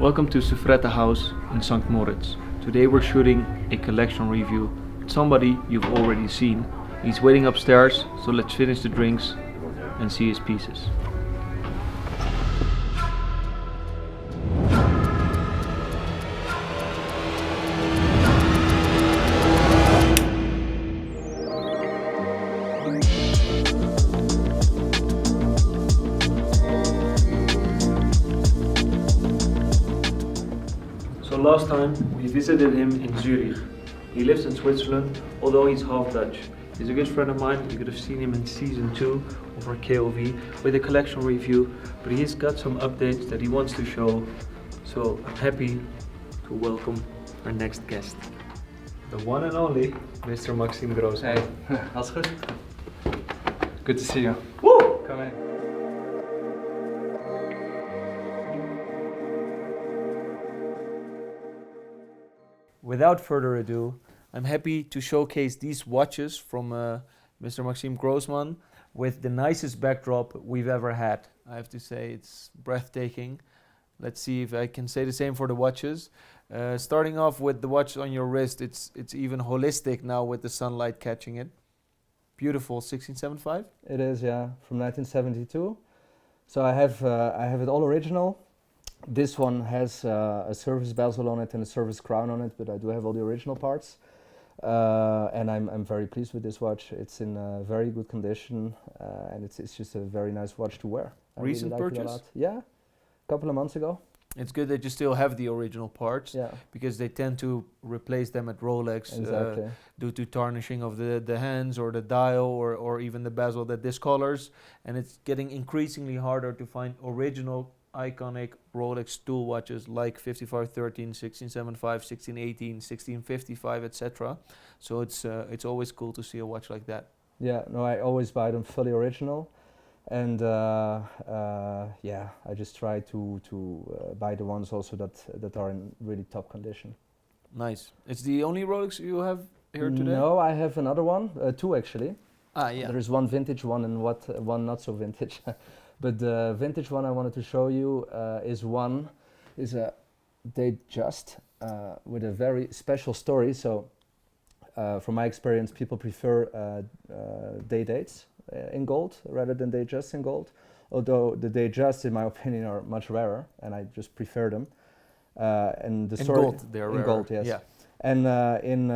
Welcome to Sufretta House in St. Moritz. Today we're shooting a collection review with somebody you've already seen. He's waiting upstairs, so let's finish the drinks and see his pieces. So last time we visited him in Zurich. He lives in Switzerland, although he's half Dutch. He's a good friend of mine. You could have seen him in season 2 of our KOV with a collection review, but he's got some updates that he wants to show. So I'm happy to welcome our next guest, the one and only Mr. Maxime Groosman. Hey, alles goed? Good to see you. Woo! Come in. Without further ado, I'm happy to showcase these watches from Mr. Maxime Groosman with the nicest backdrop we've ever had. I have to say it's breathtaking. Let's see if I can say the same for the watches. Starting off with the watch on your wrist, it's even holistic now with the sunlight catching it. Beautiful, 1675? It is, yeah, from 1972. So I have it all original. This one has a service bezel on it and a service crown on it, but I do have all the original parts. And I'm very pleased with this watch. It's in very good condition, and it's just a very nice watch to wear. I Recent really like it a purchase? lot. Yeah, a couple of months ago. It's good that you still have the original parts, Yeah, because they tend to replace them at Rolex exactly. due to tarnishing of the hands or the dial or even the bezel that discolors, and it's getting increasingly harder to find original iconic Rolex tool watches like 5513, 1675, 1618, 1655, etc. So it's always cool to see a watch like that. Yeah, no, I always buy them fully original, and yeah, I just try to buy the ones also that are in really top condition. Nice. It's the only Rolex you have here today? No, I have another one, two actually. Ah, yeah. There is one vintage one and one not so vintage. But the vintage one I wanted to show you is a Datejust with a very special story. So, from my experience, people prefer dates in gold rather than Datejust in gold. Although the Datejust, in my opinion, are much rarer, and I just prefer them. And the In story gold, they're in rarer. gold, yes. Yeah. And in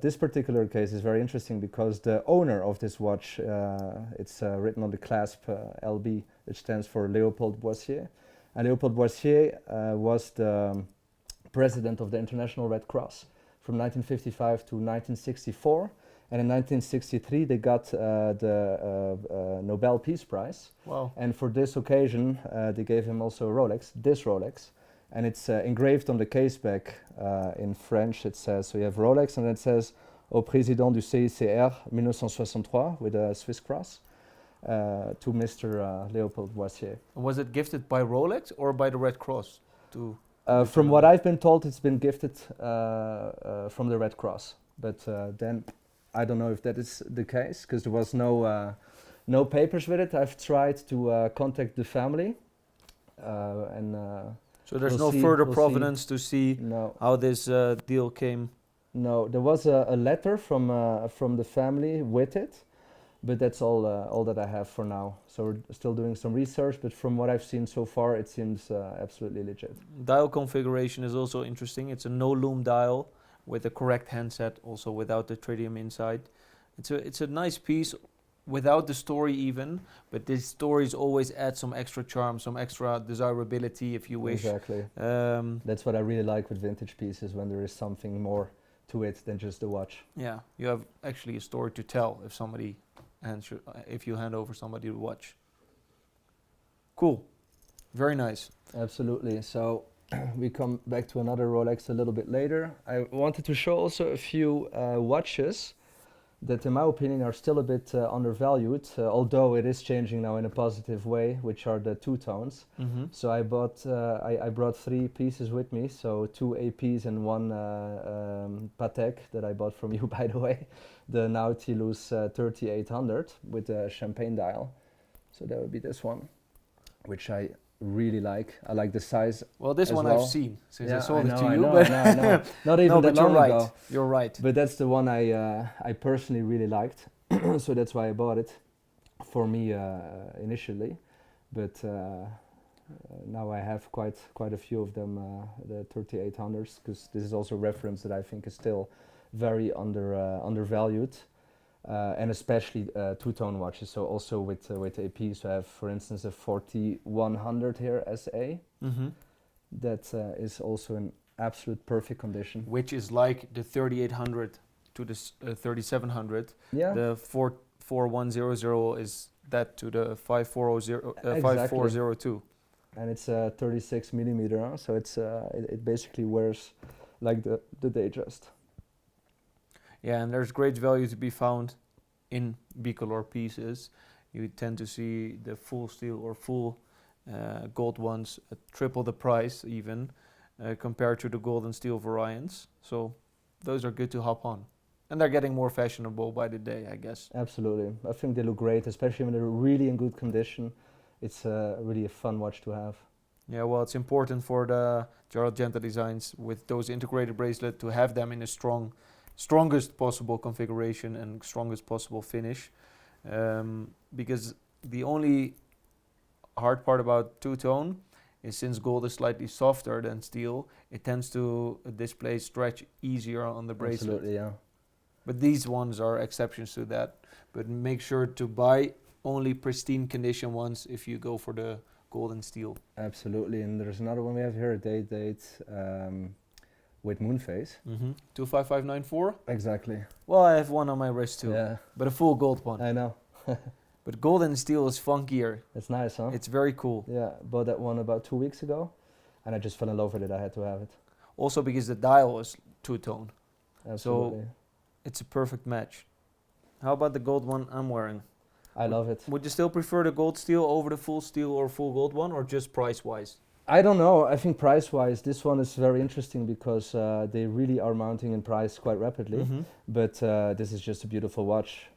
this particular case is very interesting because the owner of this watch, it's written on the clasp LB, which stands for Léopold Boissier. And Léopold Boissier was the president of the International Red Cross from 1955 to 1964. And in 1963 they got the Nobel Peace Prize. Wow. And for this occasion they gave him also a Rolex, this Rolex. And it's engraved on the case back in French. It says, so you have Rolex, and it says, Au Président du CICR 1963, with a Swiss cross, to Mr. Léopold Boissier. Was it gifted by Rolex or by the Red Cross? From what I've been told, it's been gifted from the Red Cross. But then I don't know if that is the case, because there was no papers with it. I've tried to contact the family, and So there's we'll no see, further we'll provenance to see no. how this deal came. No, there was a letter from the family with it, but that's all that I have for now. So we're still doing some research, but from what I've seen so far, it seems absolutely legit. Dial configuration is also interesting. It's a no-loom dial with the correct handset, also without the tritium inside. It's a nice piece without the story even, but these stories always add some extra charm, some extra desirability if you wish. Exactly. That's what I really like with vintage pieces, when there is something more to it than just the watch. Yeah, you have actually a story to tell if you hand over somebody the watch. Cool, very nice. Absolutely. So we come back to another Rolex a little bit later. I wanted to show also a few watches that in my opinion are still a bit undervalued, although it is changing now in a positive way, which are the two-tones. Mm-hmm. So I brought 3 pieces with me, so 2 APs and 1 Patek that I bought from you, by the way, the Nautilus 3800 with a champagne dial. So that would be this one, which I really like. I like the size. Well, this as one well. I've seen since I Yeah, sold it to I you. know, But I know. Not even no, that but you're long right. ago. You're right. But that's the one I personally really liked, so that's why I bought it for me initially. But now I have quite a few of them, the 3800s, because this is also a reference that I think is still very undervalued, and especially two-tone watches. So also with AP, so I have, for instance, a 4100 here SA. Mm-hmm. That is also in absolute perfect condition. Which is like the 3800 to the 3700. Yeah. The 44100 is that to the 5400, Exactly. 5402. And it's 36 millimeter, huh? So it's it basically wears like the Datejust. Yeah, and there's great value to be found in bicolor pieces. You tend to see the full steel or full gold ones at triple the price even compared to the gold and steel variants. So those are good to hop on. And they're getting more fashionable by the day, I guess. Absolutely. I think they look great, especially when they're really in good condition. It's really a fun watch to have. Yeah, well, it's important for the Gerald Genta designs with those integrated bracelet to have them in a strongest possible configuration and strongest possible finish. Because the only hard part about two-tone is since gold is slightly softer than steel, it tends to display stretch easier on the bracelet. Absolutely, yeah. But these ones are exceptions to that. But make sure to buy only pristine condition ones if you go for the gold and steel. Absolutely, and there's another one we have here, a date with Moonface. 25594. Exactly. Well, I have one on my wrist too, Yeah, but a full gold one. I know. But gold and steel is funkier. It's nice, huh? It's very cool. Yeah, bought that one about 2 weeks ago, and I just fell in love with it. I had to have it. Also because the dial is two-tone. Absolutely. It's a perfect match. How about the gold one I'm wearing? I love it. Would you still prefer the gold steel over the full steel or full gold one, or just price-wise? I don't know. I think price-wise, this one is very interesting because they really are mounting in price quite rapidly. Mm-hmm. But this is just a beautiful watch.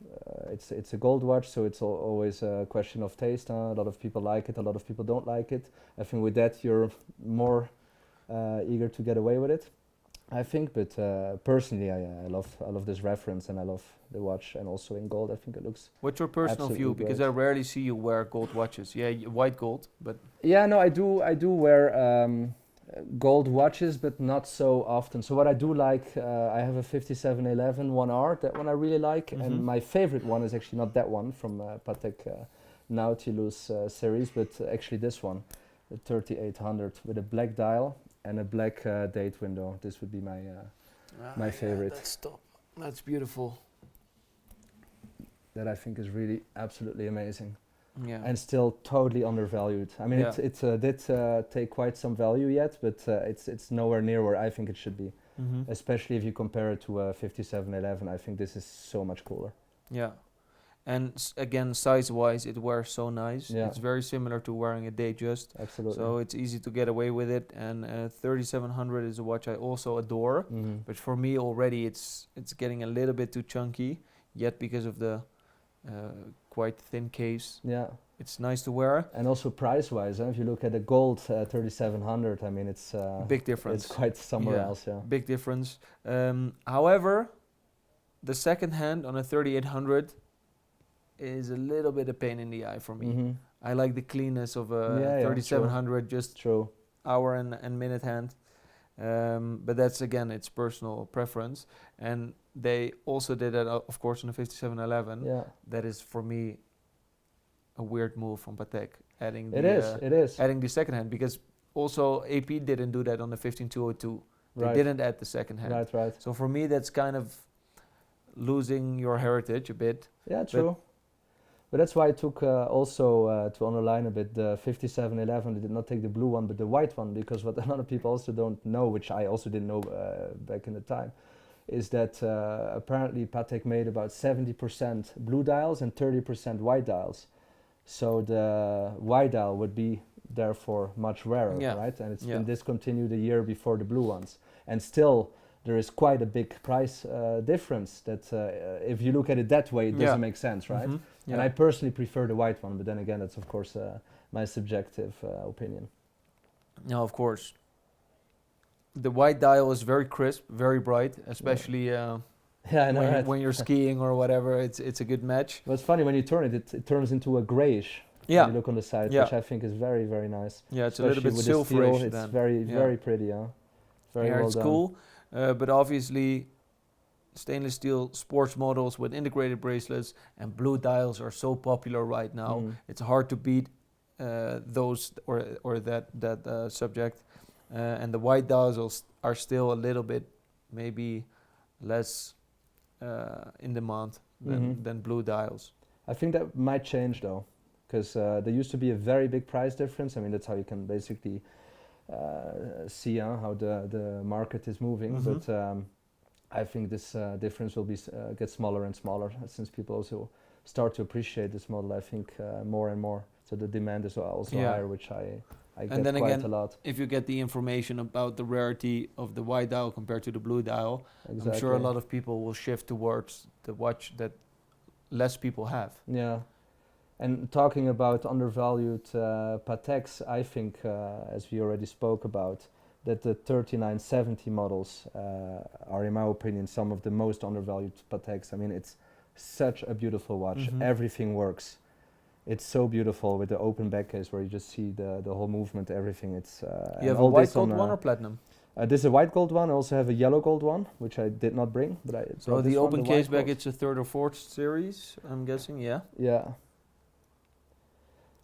It's a gold watch, so it's always a question of taste. A lot of people like it, a lot of people don't like it. I think with that you're more eager to get away with it, I think. But personally, I love this reference, and I love the watch, and also in gold. I think it looks. What's your personal absolutely view? Because great. I rarely see you wear gold watches. Yeah, white gold, but Yeah, no, I do wear gold watches, but not so often. So what I do like, I have a 5711 1R, that one I really like, Mhm. and my favorite one is actually not that one from Patek Nautilus series, but actually this one, the 3800 with a black dial and a black date window. This would be my favorite. That's top. That's beautiful. That I think is really absolutely amazing. Yeah. And still totally undervalued. I mean, Yeah. it did take quite some value yet, but it's nowhere near where I think it should be. Mhm. Especially if you compare it to a 5711, I think this is so much cooler. Yeah. And again, size-wise, it wears so nice. Yeah. It's very similar to wearing a Datejust. Absolutely. So it's easy to get away with it. And 3700 is a watch I also adore. Mhm. But for me already, it's getting a little bit too chunky. Yet because of the quite thin case, Yeah, it's nice to wear. and also price-wise, if you look at the gold 3700, I mean, it's Big difference. It's quite somewhere Yeah. else. Yeah. Big difference. However, the second hand on a 3800 is a little bit a pain in the eye for me. Mhm. I like the cleanness of a Yeah, yeah, 3700, just True. hour and minute hand. But that's again, it's personal preference. And they also did that, of course, on the 5711. Yeah. That is for me a weird move from Patek, adding the It is. adding the second hand, because also AP didn't do that on the 15202. They Right. didn't add the second hand. Right. So for me, that's kind of losing your heritage a bit. Yeah, true. But that's why I took also to underline a bit the 5711. I did not take the blue one, but the white one, because what a lot of people also don't know, which I also didn't know back in the time, is that apparently Patek made about 70% blue dials and 30% white dials. So the white dial would be therefore much rarer, Yeah. right? And it's Yeah. been discontinued a year before the blue ones. And still, there is quite a big price difference that if you look at it that way, it doesn't Yeah. make sense, right? Mhm. And I personally prefer the white one, but then again, that's of course my subjective opinion. Now, of course, the white dial is very crisp, very bright, especially Yeah, I know. when, Right? when you're skiing or whatever. It's a good match. But it's funny when you turn it, it turns into a grayish. When Yeah, you look on the side, yeah, which I think is very, very nice. yeah. It's a little Especially bit with the steel, silverish it's then. very, Yeah, very pretty. Huh? Very yeah, well it's done. cool. But obviously, stainless steel sports models with integrated bracelets and blue dials are so popular right now. Mm. It's hard to beat those or that subject. And the white dials are still a little bit maybe less in demand than blue dials. I think that might change though, because there used to be a very big price difference. I mean, that's how you can basically see how the market is moving. Mhm. But I think this difference will be get smaller and smaller since people also start to appreciate this model. I think more and more. So the demand is also Yeah. higher, which I And get then quite again, a lot. if you get the information about the rarity of the white dial compared to the blue dial, Exactly. I'm sure a lot of people will shift towards the watch that less people have. Yeah. And talking about undervalued Pateks, I think, as we already spoke about, that the 3970 models are, in my opinion, some of the most undervalued Pateks. I mean, it's such a beautiful watch. Mhm. Everything works. It's so beautiful with the open back case where you just see the whole movement, everything. It's You have a white gold one or platinum? this is a white gold one. I also have a yellow gold one, which I did not bring, but I So brought the this one, open the case white back, gold. it's a third or fourth series, I'm guessing, yeah? Yeah.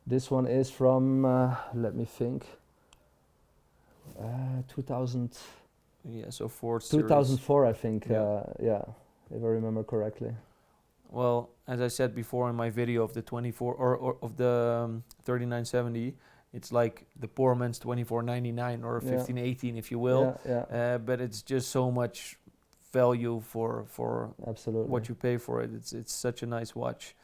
This one is from, let me think, 2000, Yeah, so fourth series. 2004, I think. Yeah. Yeah, if I remember correctly. Well, as I said before in my video of the 24 or of the 3970, it's like the poor man's 2499 or Yeah. 1518, if you will. Yeah, yeah, But it's just so much value for absolutely. what you pay for it. It's such a nice watch.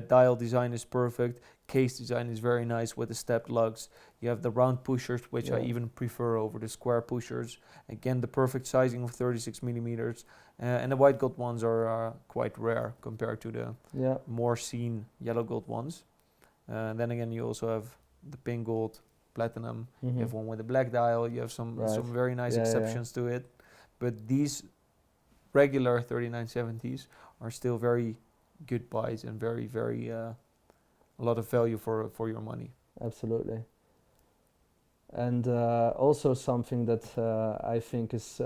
Dial design is perfect. Case design is very nice with the stepped lugs. You have the round pushers, which I Yeah. even prefer over the square pushers. Again, the perfect sizing of 36 millimeters. And the white gold ones are quite rare compared to the Yeah, more seen yellow gold ones. Then again, you also have the pink gold, platinum. mhm. You have one with a black dial. You have some Right. very nice Yeah, yeah, yeah. exceptions to it. But these regular 3970s are still very good buys and very a lot of value for your money. Absolutely. And also something that I think is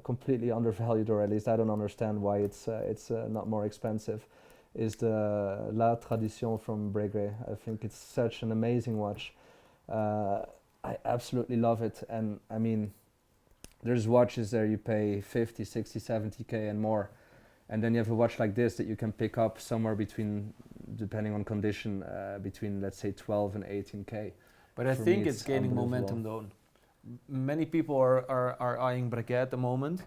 completely undervalued, or at least I don't understand why it's not more expensive, is the La Tradition from Breguet. I think it's such an amazing watch. I absolutely love it. And I mean, there's watches there you pay 50, 60, 70K and more. And then you have a watch like this that you can pick up somewhere between, depending on condition, between let's say 12 and 18K. But I For think me, it's it's gaining unbelievable. momentum though. Many people are eyeing Breguet at the moment,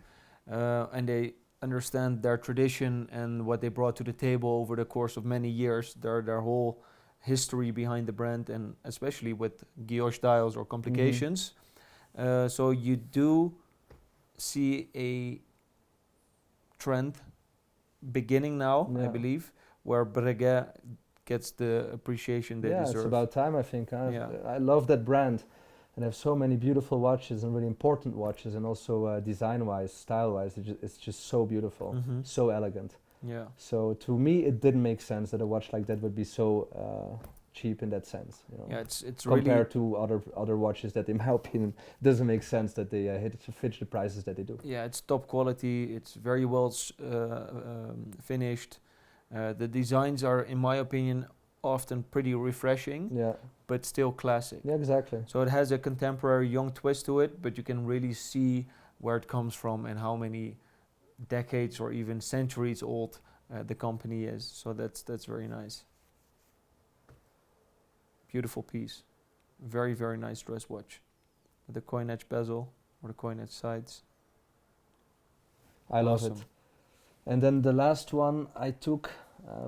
and they understand their tradition and what they brought to the table over the course of many years, their whole history behind the brand, and especially with guilloche dials or complications. So you do see a trend beginning now, I Yeah. believe, where Breguet gets the appreciation they Yeah, deserve. it's about time, I think. Yeah. I love that brand. And they have so many beautiful watches and really important watches, and also design-wise, style-wise, it's just so beautiful, Mhm. so elegant. Yeah. So to me, it didn't make sense that a watch like that would be so cheap in that sense. You know, Yeah, it's really compared to other watches that, in my opinion, doesn't make sense that they fetch the prices that they do. yeah, it's top quality. It's very well finished. The designs are, in my opinion, often pretty refreshing, Yeah, but still classic. yeah, exactly. So it has a contemporary young twist to it, but you can really see where it comes from and how many decades or even centuries old the company is. So that's very nice. Beautiful piece. Very nice dress watch. With the coin edge bezel or the coin edge sides. I love Awesome. it. And then the last one I took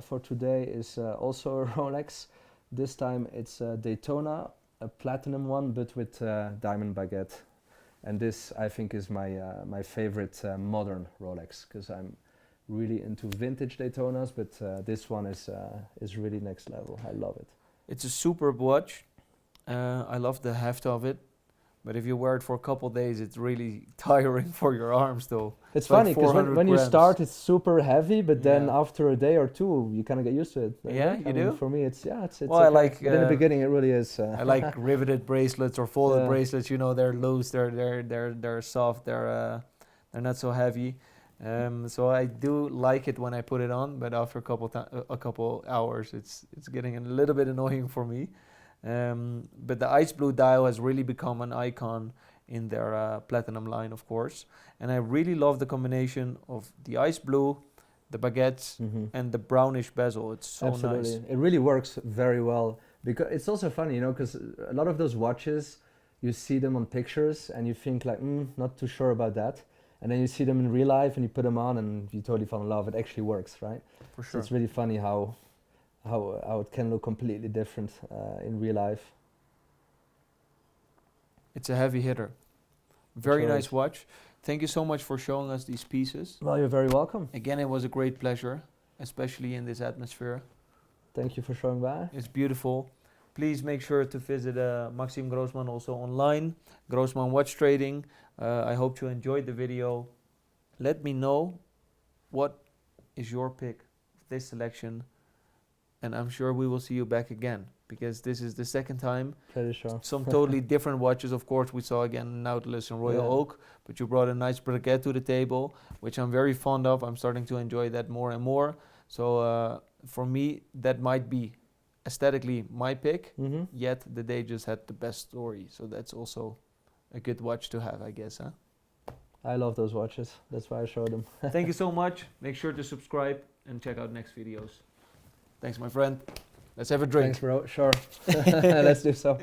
for today is also a Rolex. This time it's a Daytona, a platinum one, but with diamond baguette. And this, I think, is my favorite modern Rolex, because I'm really into vintage Daytonas, but this one is really next level. I love it. It's a superb watch. I love the heft of it, but if you wear it for a couple days, it's really tiring for your arms, though. It's like funny because 400 when you grams. start, it's super heavy, but then Yeah. after a day or two, you kind of get used to it. Yeah, I you mean, do? For me, it's Well, I okay. like, But in the beginning, it really is. I like riveted bracelets or folded Yeah. bracelets. You know, they're loose, they're soft, they're not so heavy. So I do like it when I put it on, but after a couple hours, it's getting a little bit annoying for me. But the ice blue dial has really become an icon in their platinum line, of course. And I really love the combination of the ice blue, the baguettes, Mhm. and the brownish bezel. It's so Absolutely. nice. It really works very well because it's also funny, you know, because a lot of those watches, you see them on pictures and you think like, not too sure about that. And then you see them in real life and you put them on and you totally fall in love. It actually works, right? For So sure. it's really funny how it can look completely different in real life. It's a heavy hitter. Very Sure nice is. watch. Thank you so much for showing us these pieces. Well, you're very welcome. Again, it was a great pleasure, especially in this atmosphere. Thank you for showing by. It's beautiful. Please make sure to visit Maxime Groosman also online, Groosman Watch Trading. I hope you enjoyed the video. Let me know what is your pick of this selection, and I'm sure we will see you back again because this is the second time. Pretty sure. Some totally different watches, of course. We saw again Nautilus and Royal Yeah. Oak, but you brought a nice Breguet to the table, which I'm very fond of. I'm starting to enjoy that more and more. So for me, that might be aesthetically my pick. Mm-hmm. Yet the day just had the best story, so that's also a good watch to have, I guess. Huh? I love those watches. That's why I showed them. Thank you so much. Make sure to subscribe and check out next videos. Thanks, my friend. Let's have a drink. Thanks, bro. Sure. Let's do so.